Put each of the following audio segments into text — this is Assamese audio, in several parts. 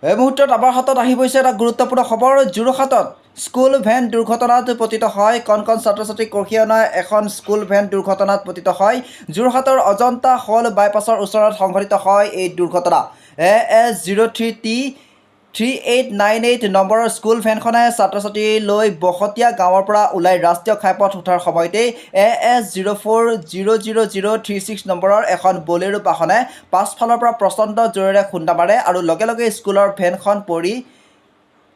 এই মুহূৰ্তত আমাৰ হাতত আহি পৰিছে এটা গুৰুত্বপূৰ্ণ খবৰ। যোৰহাটত স্কুল ভেন দুৰ্ঘটনাত পতিত হয়। কণ ছাত্ৰ ছাত্ৰীক কঢ়িয়াই অনা এখন স্কুল ভেন দুৰ্ঘটনাত পতিত হয়। যোৰহাটৰ অজন্তা হল বাইপাছৰ ওচৰত সংঘটিত হয় এই দুৰ্ঘটনা। AS03T3898 নম্বৰৰ স্কুল ভেনখনে ছাত্ৰ ছাত্ৰী লৈ বহতীয়া গাঁৱৰ পৰা ওলাই ৰাষ্ট্ৰীয় ঘাইপথ উঠাৰ সময়তেই AS04000036 নম্বৰৰ এখন বলেৰো বাহনে পাছফালৰ পৰা প্ৰচণ্ড জোৰেৰে খুন্দা মাৰে আৰু লগে লগে স্কুলৰ ভেনখন পৰি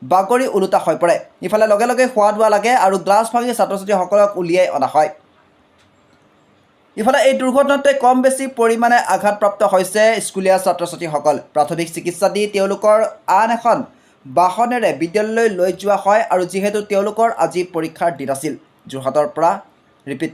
বাগৰি ওলোটা হৈ পৰে। ইফালে লগে লগে হোৱা দোৱা লাগে আৰু গ্লাছ ভাঙি ছাত্ৰ ছাত্ৰীসকলক উলিয়াই অনা হয়। ইফালে এই দুৰ্ঘটনাতে কম বেছি পৰিমাণে আঘাতপ্ৰাপ্ত হৈছে স্কুলীয়া ছাত্ৰ ছাত্ৰীসকল। প্ৰাথমিক চিকিৎসা দি তেওঁলোকৰ আন এখন বাহনেৰে বিদ্যালয়লৈ লৈ যোৱা হয় আৰু যিহেতু তেওঁলোকৰ আজি পৰীক্ষাৰ দিন আছিল। যোৰহাটৰ পৰা ৰিপিট।